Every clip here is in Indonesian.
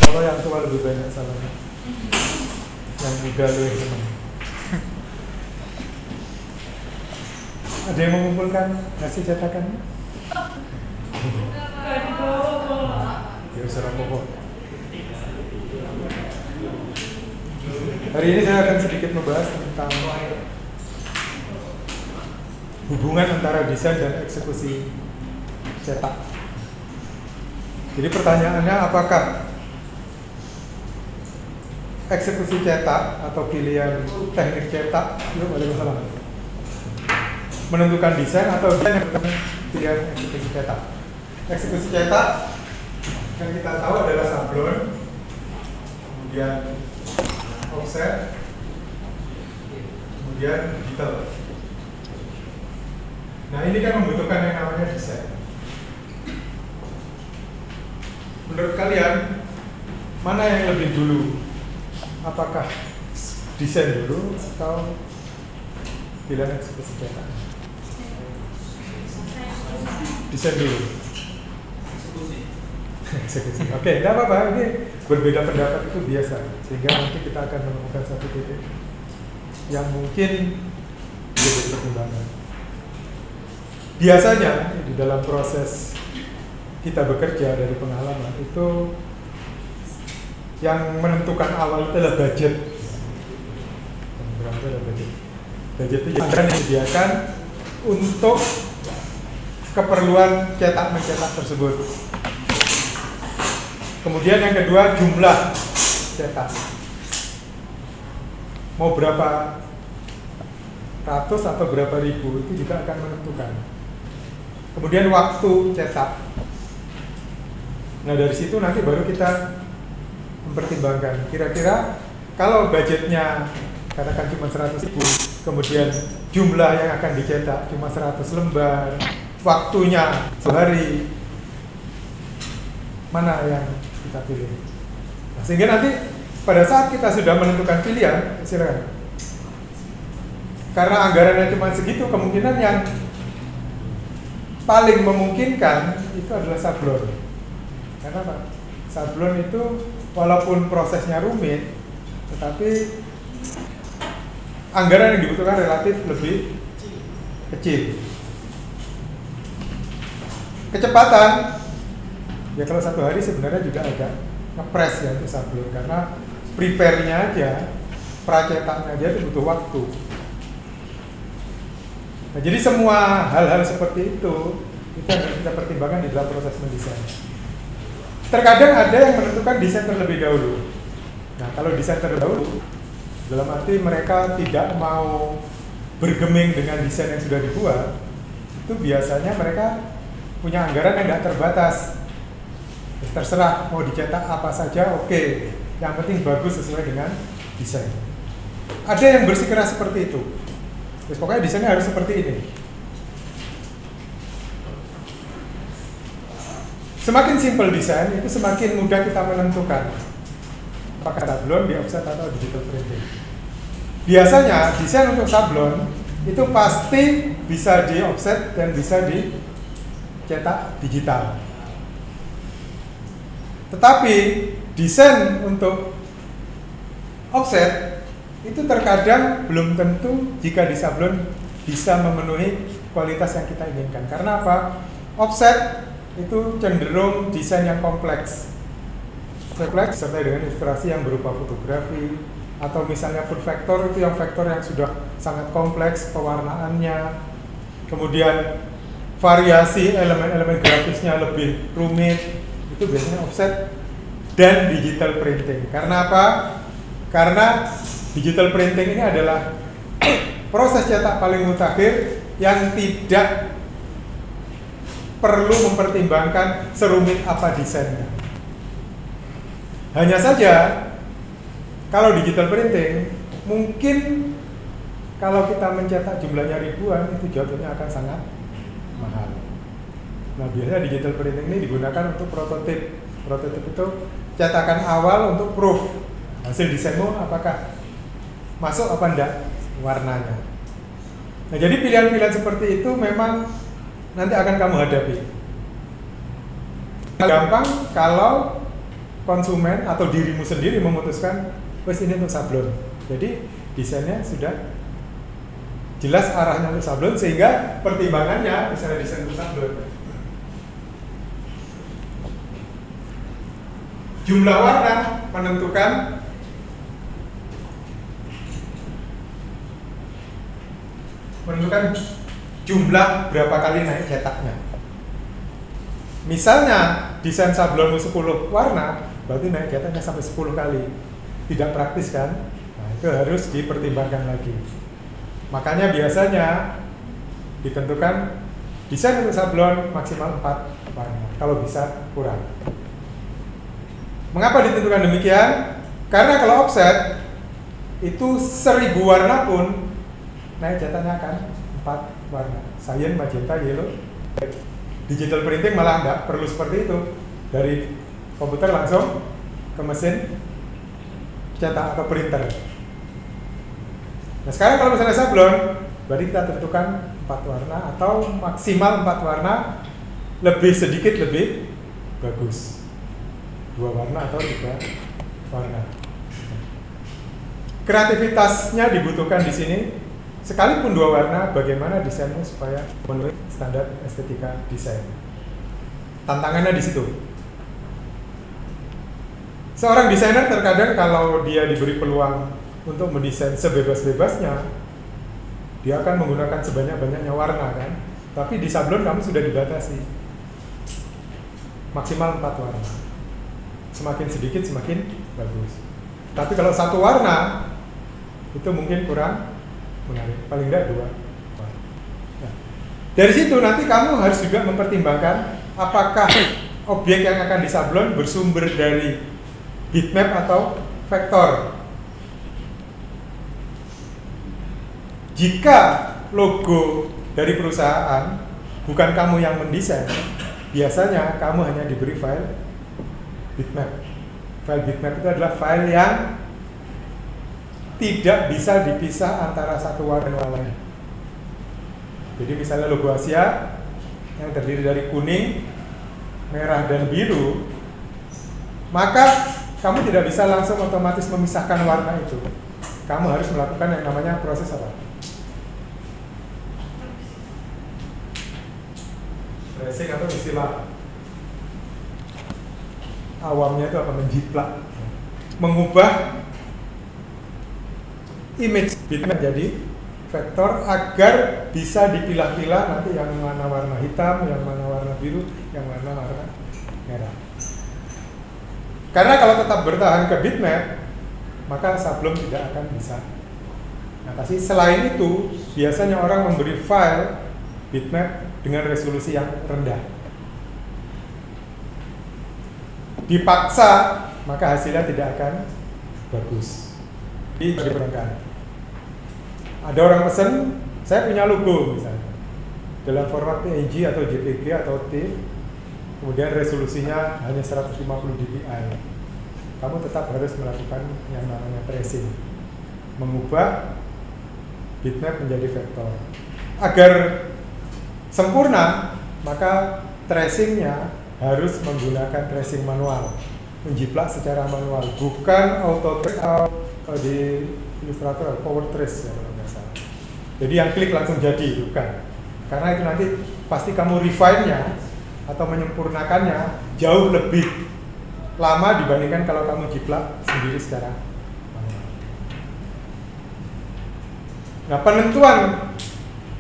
Kalau yang tua lebih banyak salahnya, yang muda lebih senang. Ada yang mengumpulkan hasil cetakannya? Ya, serah pokok. Hari ini saya akan sedikit membahas tentang hubungan antara desain dan eksekusi cetak. Jadi pertanyaannya, apakah eksekusi cetak atau pilihan teknik cetak itu ada masalah? Menentukan desain atau desain yang menentukan pilihan eksekusi cetak? Eksekusi cetak yang kita tahu adalah sablon, kemudian offset, kemudian detail. Nah, ini kan membutuhkan yang namanya desain. Menurut kalian, mana yang lebih dulu? Apakah desain dulu atau pilihan eksekusi cetak? Desain dulu. Eksekusi. Oke, tidak apa-apa. Ini berbeda pendapat itu biasa. Sehingga nanti kita akan menemukan satu titik yang mungkin menjadi pertimbangan. Biasanya di dalam proses kita bekerja dari pengalaman itu yang menentukan awal itu adalah budget. Budget itu yang disediakan untuk keperluan cetak mencetak tersebut. Kemudian yang kedua, jumlah cetak. Mau berapa ratus atau berapa ribu itu juga akan menentukan. Kemudian waktu cetak. Nah, dari situ nanti baru kita mempertimbangkan kira-kira kalau budgetnya katakan cuma 100.000, kemudian jumlah yang akan dicetak cuma 100 lembar, waktunya sehari, mana yang kita pilih? Nah, sehingga nanti pada saat kita sudah menentukan pilihan, silakan. Karena anggarannya cuma segitu, kemungkinan yang paling memungkinkan itu adalah sablon. Karena apa? Sablon itu walaupun prosesnya rumit, tetapi anggaran yang dibutuhkan relatif lebih kecil. Kecepatan, ya kalau satu hari sebenarnya juga agak ngepres ya untuk sablon, karena prepare-nya aja, pracetaknya aja itu butuh waktu. Nah, jadi semua hal-hal seperti itu yang harus kita pertimbangkan di dalam proses mendesain. Terkadang ada yang menentukan desain terlebih dahulu. Nah, kalau desain terlebih dahulu, dalam arti mereka tidak mau bergeming dengan desain yang sudah dibuat, itu biasanya mereka punya anggaran yang tidak terbatas. Terserah mau dicetak apa saja, oke. Yang penting bagus sesuai dengan desain. Ada yang bersikeras seperti itu. Terus pokoknya desainnya harus seperti ini. Semakin simpel desain, itu semakin mudah kita menentukan apakah sablon, di offset atau digital printing. Biasanya desain untuk sablon itu pasti bisa di offset dan bisa dicetak digital. Tetapi desain untuk offset itu terkadang belum tentu jika di sablon bisa memenuhi kualitas yang kita inginkan. Karena apa? Offset itu cenderung desain yang kompleks serta dengan ilustrasi yang berupa fotografi, atau misalnya pun vektor, itu yang vektor yang sudah sangat kompleks pewarnaannya, kemudian variasi elemen-elemen grafisnya lebih rumit, itu biasanya offset dan digital printing. Karena apa? Karena digital printing ini adalah proses cetak paling mutakhir yang tidak perlu mempertimbangkan serumit apa desainnya. Hanya saja kalau digital printing, mungkin kalau kita mencetak jumlahnya ribuan, itu jatuhnya akan sangat mahal. Nah, biasanya digital printing ini digunakan untuk prototip. Prototip itu cetakan awal untuk proof hasil desainmu apakah masuk apa enggak warnanya. Nah, jadi pilihan-pilihan seperti itu memang nanti akan kamu hadapi. Gampang kalau konsumen atau dirimu sendiri memutuskan, wes ini untuk sablon. Jadi desainnya sudah jelas arahnya untuk sablon, sehingga pertimbangannya misalnya desain untuk sablon. Jumlah warna menentukan jumlah berapa kali naik cetaknya. Misalnya desain sablonmu 10 warna, berarti naik cetaknya sampai 10 kali. Tidak praktis kan? Nah, itu harus dipertimbangkan lagi. Makanya biasanya ditentukan desain untuk sablon maksimal 4 warna. Kalau bisa kurang. Mengapa ditentukan demikian? Karena kalau offset itu 1000 warna pun naik cetaknya akan 4 warna. Cyan, magenta, yellow. Digital printing malah enggak perlu seperti itu. Dari komputer langsung ke mesin cetak atau printer. Nah sekarang kalau misalnya sablon, berarti kita tentukan 4 warna atau maksimal 4 warna, lebih sedikit lebih bagus. 2 warna atau 3 warna. Kreativitasnya dibutuhkan di sini. Sekalipun 2 warna, bagaimana desainnya supaya memenuhi standar estetika desain. Tantangannya di situ. Seorang desainer terkadang kalau dia diberi peluang untuk mendesain sebebas-bebasnya, dia akan menggunakan sebanyak-banyaknya warna kan. Tapi di sablon kamu sudah dibatasi. Maksimal 4 warna. Semakin sedikit semakin bagus. Tapi kalau 1 warna, itu mungkin kurang menarik, paling enggak 2. Nah, dari situ nanti kamu harus juga mempertimbangkan apakah objek yang akan disablon bersumber dari bitmap atau vektor. Jika logo dari perusahaan bukan kamu yang mendesain, biasanya kamu hanya diberi file bitmap. File bitmap itu adalah file yang tidak bisa dipisah antara satu warna dan warna lain. Jadi misalnya logo Asia yang terdiri dari kuning, merah, dan biru, maka kamu tidak bisa langsung otomatis memisahkan warna itu. Kamu harus melakukan yang namanya proses apa? Tracing atau istilah awamnya itu apa? Menjiplak, mengubah image bitmap jadi vektor agar bisa dipilah-pilah nanti yang mana warna hitam, yang mana warna biru, yang mana warna merah. Karena kalau tetap bertahan ke bitmap, maka sablon tidak akan bisa atasi. Selain itu, biasanya orang memberi file bitmap dengan resolusi yang rendah. Dipaksa, maka hasilnya tidak akan bagus. Diperlukan. Ada orang pesen, saya punya logo misalnya dalam format PNG atau JPG atau TIFF, kemudian resolusinya hanya 150 dpi. Kamu tetap harus melakukan yang namanya tracing, mengubah bitmap menjadi vektor. Agar sempurna, maka tracingnya harus menggunakan tracing manual, menjiplak secara manual, bukan auto trace atau di Illustrator power trace ya, kalau nggak salah. Jadi yang klik langsung jadi, bukan. Karena itu nanti pasti kamu refine-nya atau menyempurnakannya jauh lebih lama dibandingkan kalau kamu jiplak sendiri secara manual. Nah, penentuan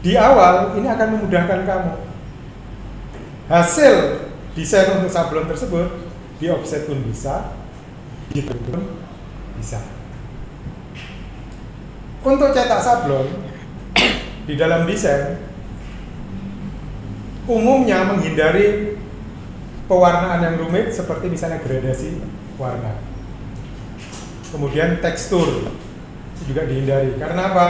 di awal ini akan memudahkan kamu. Hasil desain untuk sablon tersebut di offset pun bisa, di print pun bisa. Untuk cetak sablon di dalam desain umumnya menghindari pewarnaan yang rumit seperti misalnya gradasi warna. Kemudian tekstur juga dihindari. Karena apa?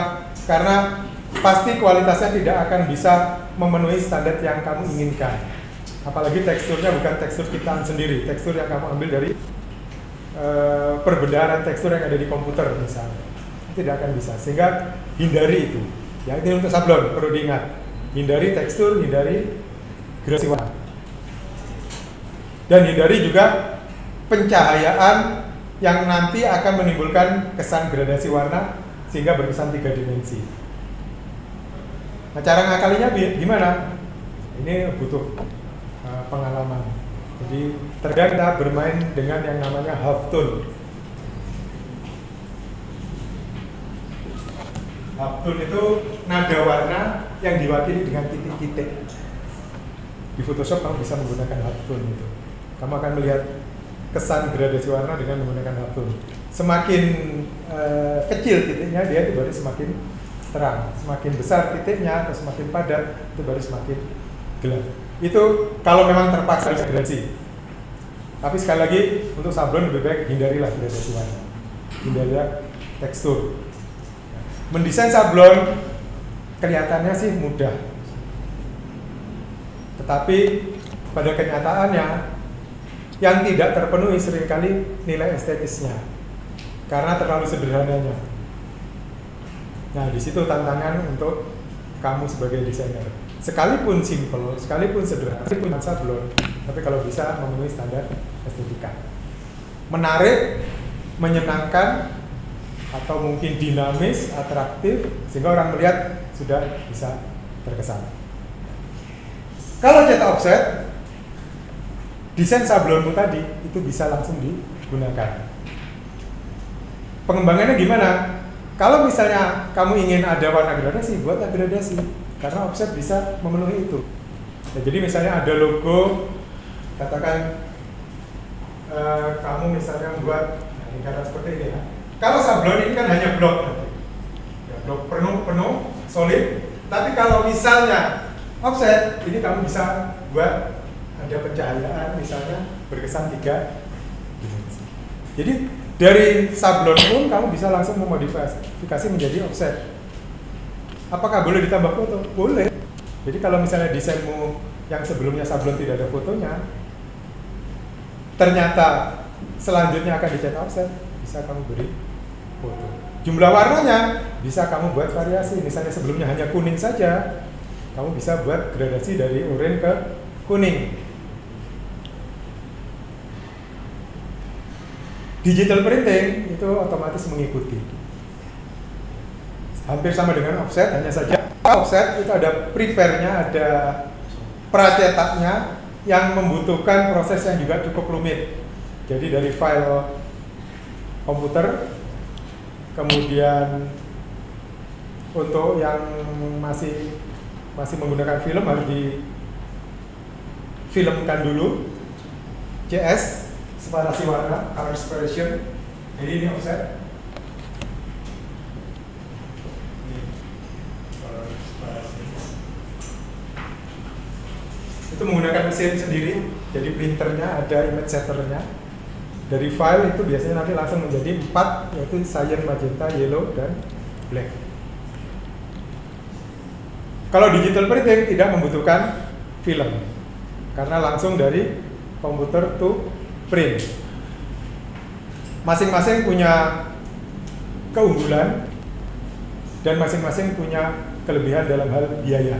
Karena pasti kualitasnya tidak akan bisa memenuhi standar yang kamu inginkan. Apalagi teksturnya bukan tekstur ciptaan sendiri, tekstur yang kamu ambil dari perbedaan tekstur yang ada di komputer misalnya. Tidak akan bisa, sehingga hindari itu. Ya, ini untuk sablon perlu diingat, hindari tekstur, hindari gradasi warna, dan hindari juga pencahayaan yang nanti akan menimbulkan kesan gradasi warna sehingga berkesan 3 dimensi. Nah, cara ngakalinya gimana? Ini butuh pengalaman. Jadi terkadang kita bermain dengan yang namanya halftone. Halftone itu nada warna yang diwakili dengan titik-titik. Di Photoshop kamu bisa menggunakan halftone itu. Kamu akan melihat kesan gradasi warna dengan menggunakan halftone. Semakin kecil titiknya, dia itu baru semakin terang. Semakin besar titiknya atau semakin padat, itu baru semakin gelap. Itu kalau memang terpaksa gradasi. Tapi sekali lagi, untuk sablon lebih baik hindarilah gradasi warna, hindarilah tekstur. Mendesain sablon kelihatannya sih mudah, tetapi pada kenyataannya yang tidak terpenuhi seringkali nilai estetisnya karena terlalu sederhananya. Nah, di situ tantangan untuk kamu sebagai desainer. Sekalipun simple, sekalipun sederhana, sekalipun sablon, tapi kalau bisa memenuhi standar estetika, menarik, menyenangkan, atau mungkin dinamis, atraktif, sehingga orang melihat sudah bisa terkesan. Kalau cetak offset, desain sablonmu tadi itu bisa langsung digunakan. Pengembangannya gimana? Kalau misalnya kamu ingin ada warna gradasi, buatlah gradasi, karena offset bisa memenuhi itu. Nah, jadi misalnya ada logo, katakan kamu misalnya membuat lingkaran seperti ini ya. Kalau sablon ini kan hanya blok, ya, blok penuh, solid. Tapi kalau misalnya offset, ini kamu bisa buat ada pencahayaan, misalnya berkesan 3 dimensi. Jadi dari sablon pun kamu bisa langsung memodifikasi menjadi offset. Apakah boleh ditambah foto? Boleh. Jadi kalau misalnya desainmu yang sebelumnya sablon tidak ada fotonya, ternyata selanjutnya akan dicetak offset, bisa kamu beri foto. Jumlah warnanya bisa kamu buat variasi. Misalnya sebelumnya hanya kuning saja, kamu bisa buat gradasi dari oranye ke kuning. Digital printing itu otomatis mengikuti. Hampir sama dengan offset, hanya saja offset itu ada prepare-nya, ada pracetaknya yang membutuhkan proses yang juga cukup rumit. Jadi dari file komputer, kemudian untuk yang masih menggunakan film harus difilmkan dulu, CS, separasi warna, color separation. Jadi ini offset. Itu menggunakan mesin sendiri, jadi printernya ada image setternya. Dari file itu biasanya nanti langsung menjadi 4, yaitu cyan, magenta, yellow, dan black. Kalau digital printing tidak membutuhkan film, karena langsung dari komputer to print. Masing-masing punya keunggulan dan masing-masing punya kelebihan dalam hal biaya.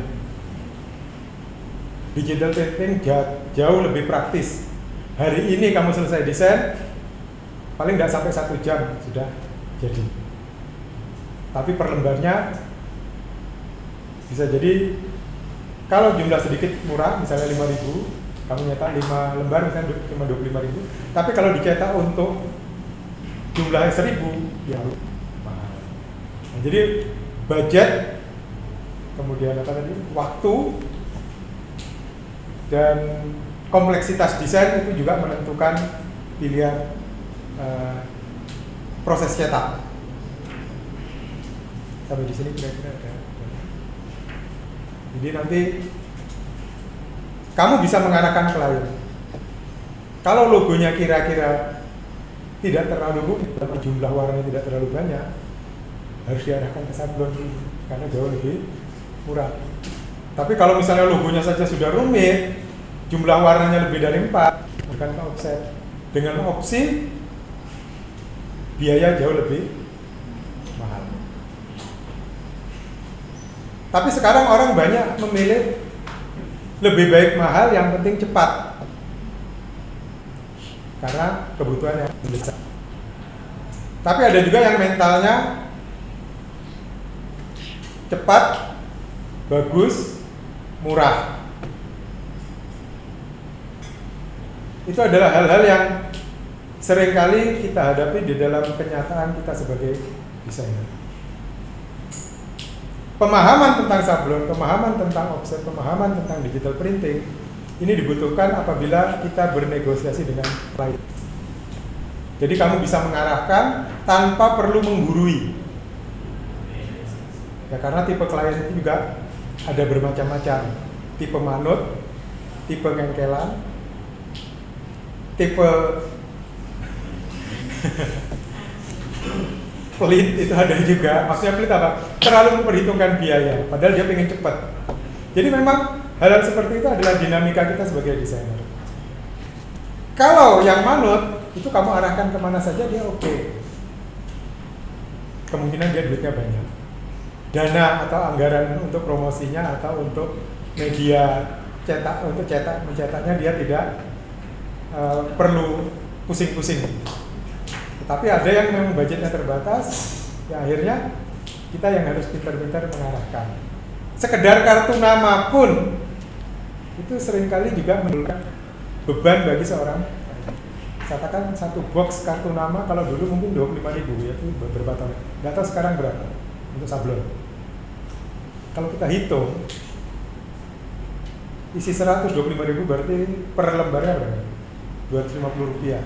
Digital printing jauh lebih praktis. Hari ini kamu selesai desain, paling nggak sampai 1 jam sudah jadi. Tapi per lembarnya bisa jadi, kalau jumlah sedikit murah, misalnya 5.000, kamu nyetak 5 lembar misalnya cuma 25.000. Tapi kalau dicetak untuk jumlahnya 1.000, ya mahal. Nah, jadi budget, kemudian apa tadi, waktu, dan kompleksitas desain itu juga menentukan pilihan proses cetak. Sampai di sini kira-kira ada. Jadi nanti kamu bisa mengarahkan klien. Kalau logonya kira-kira tidak terlalu rumit, jumlah warnanya tidak terlalu banyak, harus diarahkan ke sablon karena jauh lebih murah. Tapi kalau misalnya logonya saja sudah rumit, jumlah warnanya lebih dari 4, bukan ke offset. Dengan opsi biaya jauh lebih mahal. Tapi sekarang orang banyak memilih lebih baik mahal, yang penting cepat. karena kebutuhan yang besar. Tapi ada juga yang mentalnya cepat, bagus, murah. Itu adalah hal-hal yang seringkali kita hadapi di dalam kenyataan kita sebagai desainer. Pemahaman tentang sablon, pemahaman tentang offset, pemahaman tentang digital printing ini dibutuhkan apabila kita bernegosiasi dengan klien. Jadi kamu bisa mengarahkan tanpa perlu menggurui. Ya, karena tipe klien itu juga ada bermacam-macam. Tipe manut, tipe ngengkelan, tipe pelit itu ada juga. Maksudnya pelit apa? Terlalu memperhitungkan biaya, padahal dia pengen cepat. Jadi memang hal-hal seperti itu adalah dinamika kita sebagai desainer. Kalau yang manut, itu kamu arahkan kemana saja dia oke. Kemungkinan dia duitnya banyak. Dana atau anggaran untuk promosinya atau untuk media cetak, untuk mencetaknya dia tidak perlu pusing-pusing. Tapi ada yang memang budgetnya terbatas, ya akhirnya kita yang harus pintar-pintar mengarahkan. Sekedar kartu nama pun itu seringkali juga menimbulkan beban bagi seorang. Katakan satu box kartu nama kalau dulu mungkin 25.000 ya, itu beberapa tahun. Nggak tahu sekarang berapa untuk sablon. Kalau kita hitung isi 125.000 berarti per lembarnya berapa? 250 rupiah.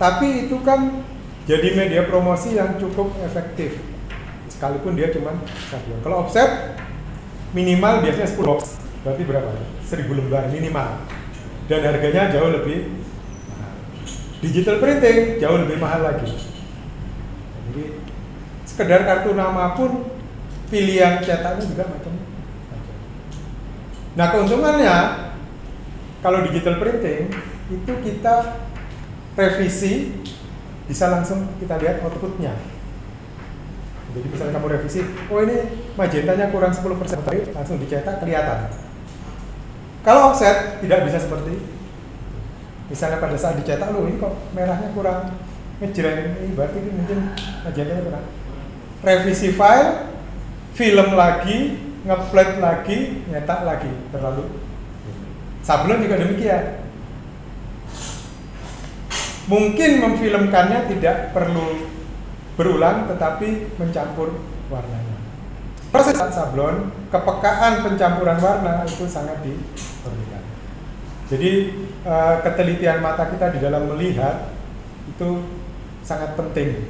Tapi itu kan jadi media promosi yang cukup efektif, sekalipun dia cuma sablon. Kalau offset minimal biasanya 10 box, berarti berapa? 1000 lembar minimal. Dan harganya jauh lebih mahal. Digital printing jauh lebih mahal lagi. Jadi sekedar kartu nama pun pilihan cetaknya juga macam-macam. Nah, keuntungannya kalau digital printing itu kita revisi bisa langsung kita lihat outputnya. Jadi misalnya kamu revisi, oh ini magentanya kurang 10%, tapi langsung dicetak kelihatan. Kalau offset tidak bisa seperti, misalnya pada saat dicetak, loh ini kok merahnya kurang ngejreng, ini berarti mungkin magentanya kurang. Revisi file, film lagi, nge-plate lagi, nyetak lagi, terlalu. Sablon juga demikian. Mungkin memfilmkannya tidak perlu berulang, tetapi mencampur warnanya. Proses sablon, kepekaan pencampuran warna itu sangat diperlukan. Jadi ketelitian mata kita di dalam melihat itu sangat penting.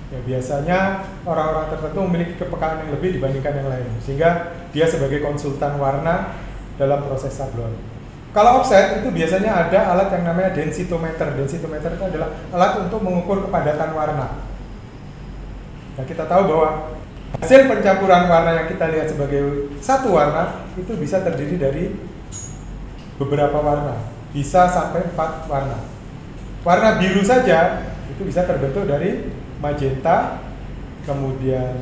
Ya, biasanya orang-orang tertentu memiliki kepekaan yang lebih dibandingkan yang lain, sehingga dia sebagai konsultan warna dalam proses sablon. Kalau offset itu biasanya ada alat yang namanya densitometer. Densitometer itu adalah alat untuk mengukur kepadatan warna. Nah, kita tahu bahwa hasil pencampuran warna yang kita lihat sebagai satu warna itu bisa terdiri dari beberapa warna, bisa sampai 4 warna. Warna biru saja itu bisa terbentuk dari magenta, kemudian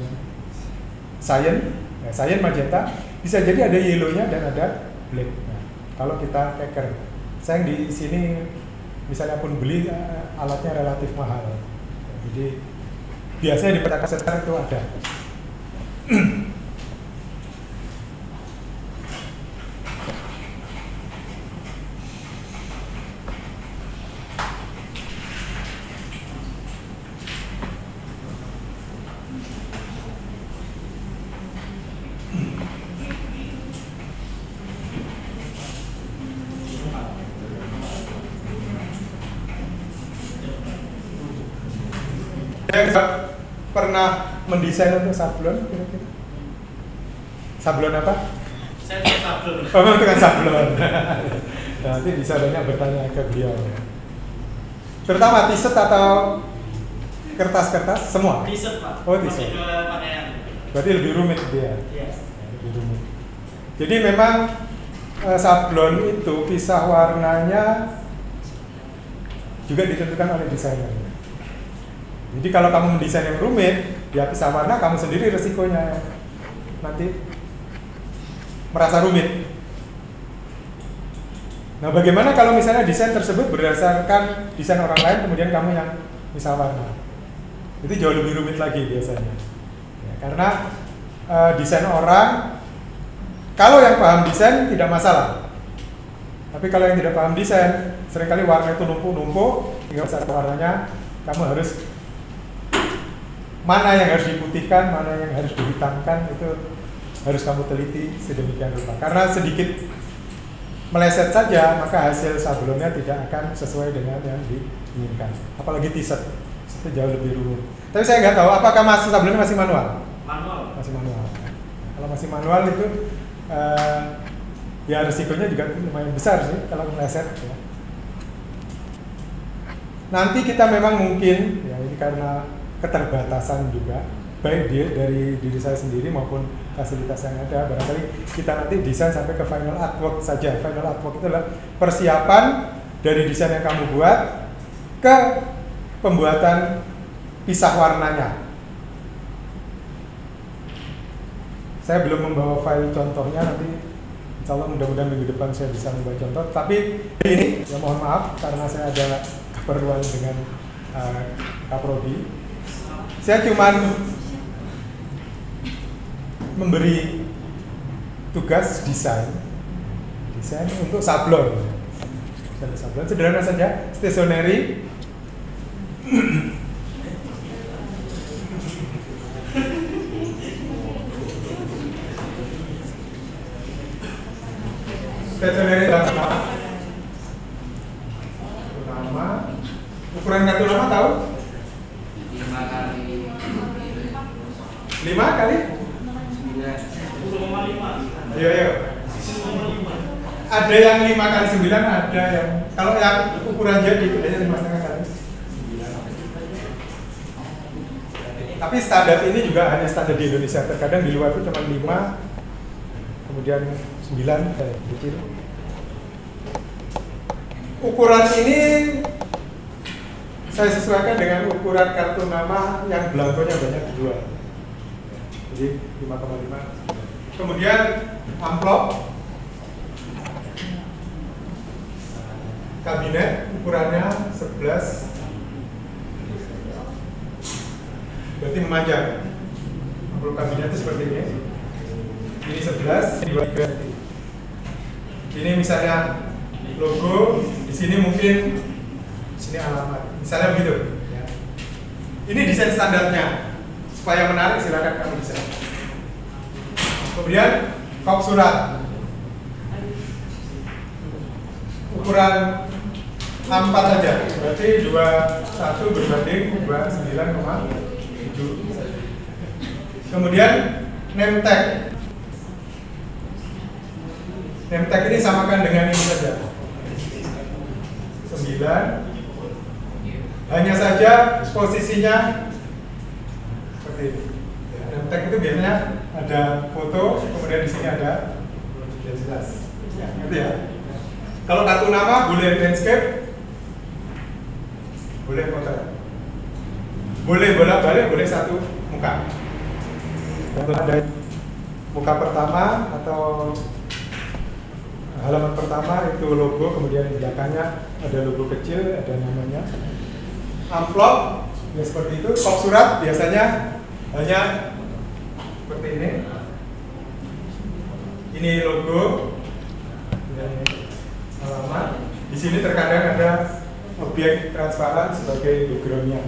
cyan, cyan magenta, bisa jadi ada yellow-nya dan ada black. Nah, kalau kita teker, saya di sini misalnya pun beli alatnya relatif mahal, jadi biasanya di peta kasetar itu ada. Yang pernah mendesain untuk sablon kira-kira? Sablon apa? Saya untuk sablon. Oh, dengan sablon. Nanti bisa banyak bertanya ke beliau. Terutama t-shirt atau kertas-kertas semua? T-shirt, Pak. Oh, t-shirt. Pakaian. Berarti lebih rumit dia. Yes. Lebih rumit. Jadi memang sablon itu pisah warnanya juga ditentukan oleh desainer. Jadi kalau kamu mendesain yang rumit, ya pisah warna kamu sendiri resikonya nanti merasa rumit. Nah, bagaimana kalau misalnya desain tersebut berdasarkan desain orang lain, kemudian kamu yang misal warna? Itu jauh lebih rumit lagi biasanya. Ya, karena desain orang, kalau yang paham desain tidak masalah. Tapi kalau yang tidak paham desain, seringkali warna itu numpuk-numpuk, tinggal besar warnanya, kamu harus mana yang harus diputihkan, mana yang harus dihitamkan, itu harus kamu teliti sedemikian rupa. Karena sedikit meleset saja, maka hasil sablonnya tidak akan sesuai dengan yang diinginkan. Apalagi t-shirt, itu jauh lebih rumit. Tapi saya nggak tahu, apakah sablonnya masih manual? Manual. Masih manual. Kalau masih manual itu, ya resikonya juga lumayan besar sih kalau meleset. Ya. Nanti kita memang mungkin, ya ini karena keterbatasan juga, baik dari diri saya sendiri maupun fasilitas yang ada, barangkali kita nanti desain sampai ke final artwork saja. Final artwork itu adalah persiapan dari desain yang kamu buat ke pembuatan pisah warnanya. Saya belum membawa file contohnya, nanti insya Allah mudah-mudahan minggu depan saya bisa membuat contoh. Tapi ini, ya mohon maaf karena saya ada keperluan dengan Kaprodi. Saya cuman memberi tugas desain untuk sablon. Sablon sederhana saja, stationery. Stationery dalam nama, ukuran kartu nama tahu? 5 kali? 10,5. Iya. Ada yang 5 kali 9, ada yang kalau yang ukuran jadi bedanya 5,5 kali 9. Tapi standar ini juga hanya standar di Indonesia. Terkadang di luar itu cuma 5, kemudian 9 kayak kecil. Ukuran ini saya sesuaikan dengan ukuran kartu nama yang belangkonya banyak dijual. Jadi 5,5. Kemudian amplop kabinet ukurannya 11, berarti memanjang. Amplop kabinet itu seperti ini. Ini 11, ini 2 ini misalnya logo, di sini mungkin di sini alamat, misalnya begitu. Ya. Ini desain standarnya. Supaya menarik silakan kamu desain. Kemudian kop surat ukuran A4 saja, berarti 21 berbanding 29,7. Kemudian name tag. Name tag ini samakan dengan ini saja, 9. Hanya saja posisinya seperti ini. Name tag itu biasanya ada foto, kemudian di sini ada jelas. Ya, gitu ya. Kalau kartu nama boleh landscape, boleh foto, boleh bolak-balik, boleh satu muka. Kalau ada muka pertama atau halaman pertama itu logo, kemudian di belakangnya ada logo kecil, ada namanya. Amplop ya seperti itu. Kop surat biasanya hanya seperti ini. Ini logo, ini alamat. Di sini terkadang ada objek transparan sebagai backgroundnya.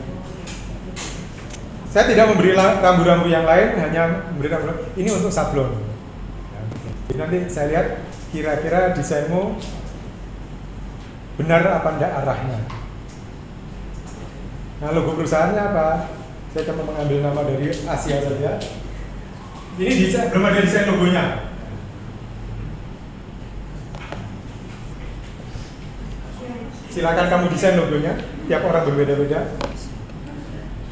Saya tidak memberi rambu-rambu yang lain, hanya memberi rambu. Ini untuk sablon. Jadi nanti saya lihat kira-kira desainmu benar apa enggak arahnya. Nah, logo perusahaannya apa? Saya cuma mengambil nama dari Asia saja. Ini desain, belum ada desain logonya. Silakan kamu desain logonya. Tiap orang berbeda-beda.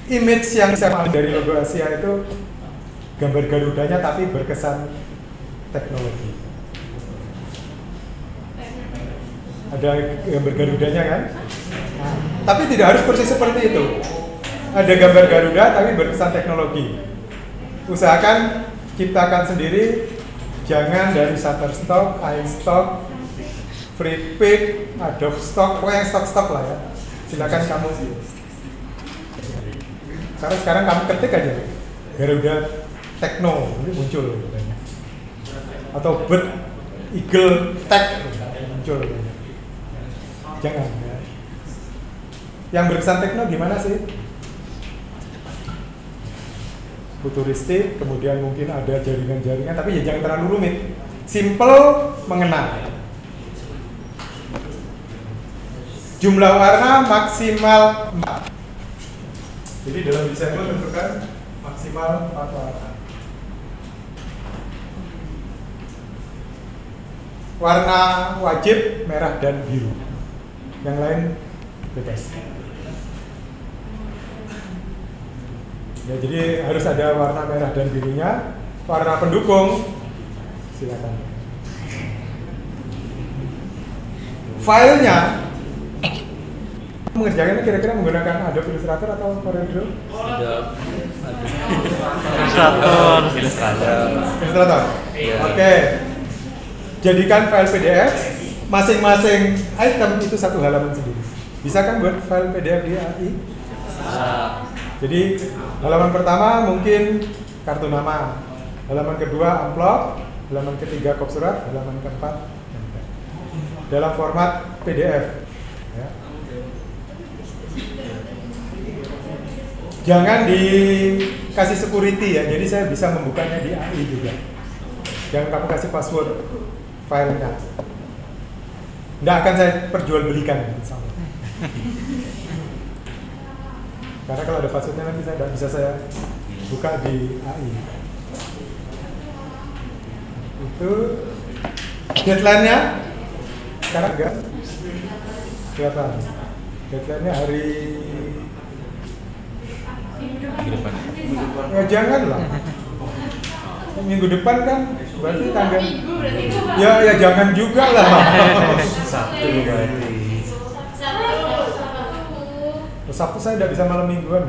Image yang saya ambil dari logo Asia itu gambar Garudanya tapi berkesan teknologi. Ada gambar Garudanya kan? Nah, tapi tidak harus persis seperti itu. Ada gambar Garuda tapi berkesan teknologi. Usahakan ciptakan sendiri, jangan dari Shutterstock, iStock, Free Pick, Adobe Stock, pokoknya stok-stok lah ya. Silakan kamu sih. Karena sekarang kamu ketik aja Garuda Techno, ini muncul katanya. Atau Bird Eagle Tech muncul. Jangan ya. Yang berkesan Techno gimana sih? Futuristik, kemudian mungkin ada jaringan-jaringan, tapi ya jangan terlalu rumit. Simple, mengenal. Jumlah warna maksimal 4. Jadi dalam desain itu tentukan maksimal 4 warna. Warna wajib merah dan biru. Yang lain bebas. Ya, jadi harus ada warna merah dan birunya. Warna pendukung silakan. Filenya mengerjakannya kira-kira menggunakan Adobe Illustrator atau Corel Draw? Illustrator. Oke. Jadikan file PDF, masing-masing item itu satu halaman sendiri. Bisa kan buat file PDF di AI? Jadi halaman pertama mungkin kartu nama, halaman kedua amplop, halaman ketiga kop surat, halaman keempat dalam format PDF. Ya. Jangan dikasih security ya, jadi saya bisa membukanya di AI juga. Jangan kamu kasih password filenya. Nggak akan saya perjualbelikan sama. Karena kalau ada passwordnya nanti saya nggak bisa saya buka di AI. Itu deadline-nya sekarang enggak kelihatan. Deadline-nya hari minggu depan. Ya jangan lah. Minggu depan kan berarti tanggal. Ya jangan juga lah. Sabtu berarti. Sabtu saya tidak bisa malam mingguan.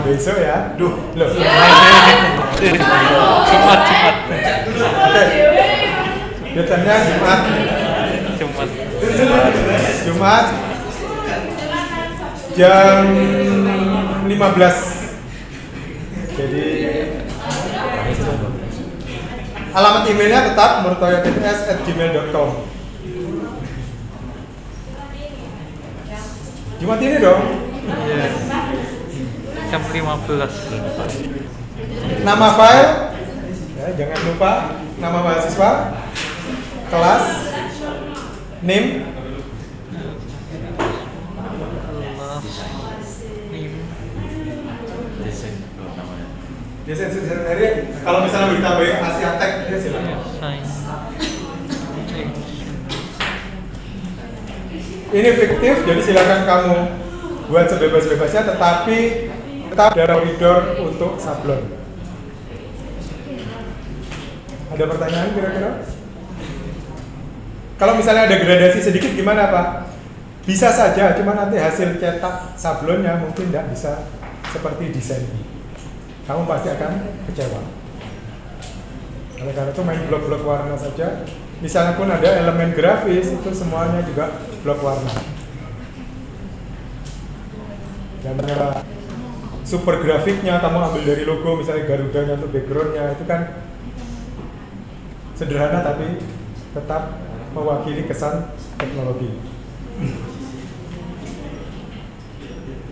Besok ya. Duh, loh. Jumat. Oke. Deadline-nya Jumat jam 15. Jadi alamat emailnya tetap murtoyotts@gmail.com. Jumat ini dong. Jam 15. Nama file, ya, jangan lupa nama mahasiswa, kelas, name, desain sendiri. Kalau misalnya ditambahin Asia Tech, ya silakan. Ini fiktif, jadi silakan kamu buat sebebas-bebasnya, tetapi tetap ada koridor untuk sablon. Ada pertanyaan kira-kira? Kalau misalnya ada gradasi sedikit gimana Pak? Bisa saja, cuma nanti hasil cetak sablonnya mungkin tidak bisa seperti desain. Kamu pasti akan kecewa. Oleh karena itu main blok-blok warna saja. Misalnya pun ada elemen grafis, itu semuanya juga blok warna. Dan super grafiknya kamu ambil dari logo, misalnya Garudanya untuk backgroundnya, itu kan sederhana tapi tetap mewakili kesan teknologi.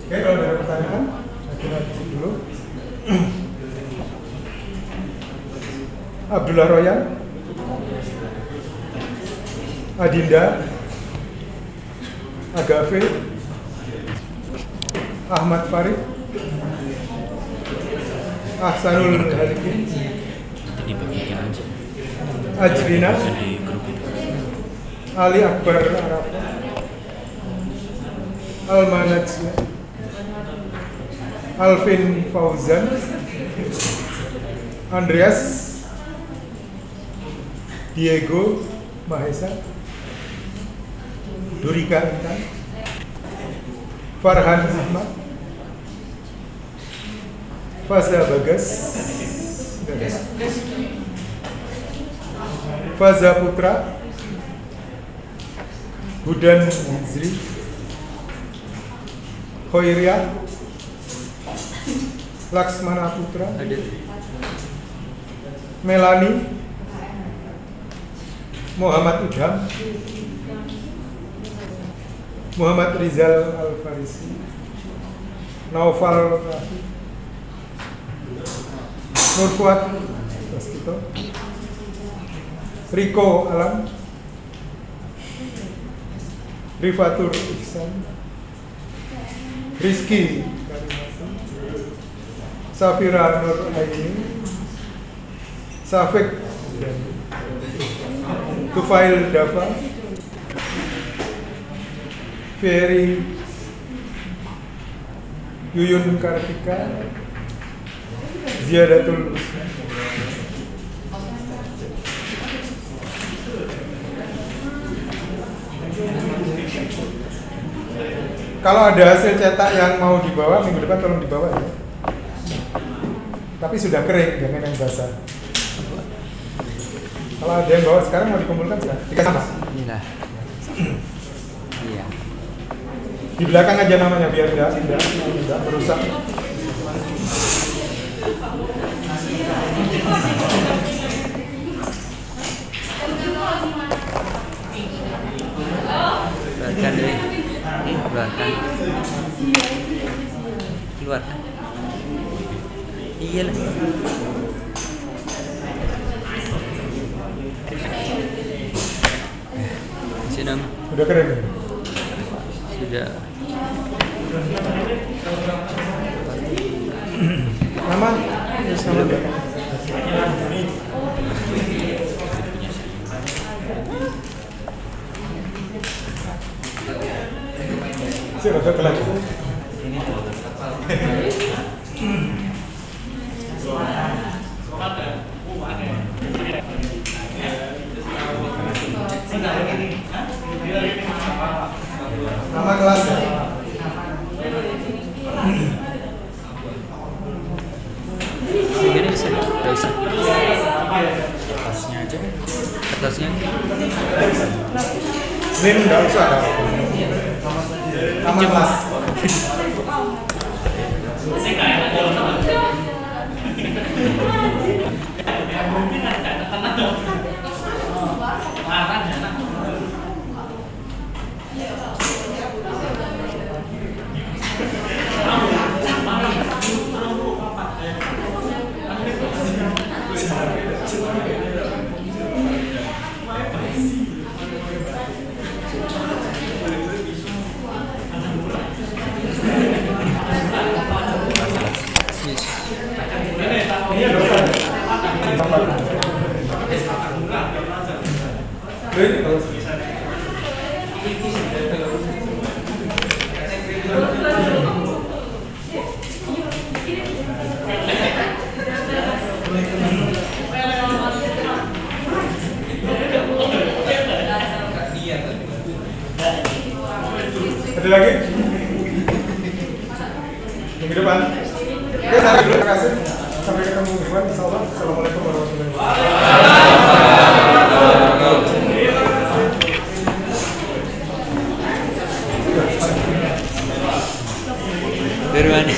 Oke, kalau ada pertanyaan, saya kira dulu. Abdullah Royan, Adinda, Agafe, Ahmad Farid, Ahsanul Halikin, dibagikan aja Ajrina, di grup itu. Ali Akbar Arafa, Al-Manajya, Alvin Fauzan, Andreas, Diego Mahesa, Durika Intan, Farhan Ahmad, Fazla Bagas, Faza Putra, Hudan Hizri, Khoiriyah, Laksmana Putra, Melani, Muhammad Idham, Muhammad Rizal Al-Farisi, Naufal Rafi, Nur Fuad Waskito, Riko Alam, Rifatur Ihsan, Rizky Karimati, Safira Nur Aini, Safik Tufail Dafa, Ferry Yuyun Kartika, Ziyadatul Usman. Kalau ada hasil cetak yang mau dibawa minggu depan tolong dibawa ya. Tapi sudah kering, jangan yang basah. Kalau ada yang bawa sekarang mau dikumpulkan sudah. Dikasih nama. Iya. Iya. Di belakang aja namanya biar tidak merusak. Keluarkan deh. Keluarkan. Keluarkan. Iya lah. Sini Udah keren ya? sudah. Nama? Nama belakang. Siapa telah? Nama kelas ya? Ini bisa, nggak bisa. Atasnya aja. Atasnya. Nim nggak usah ada. Nama kelas. Ada lagi? Minggu depan. Oke, terima kasih. Sampai ketemu minggu depan. Assalamualaikum warahmatullahi wabarakatuh. Bermana?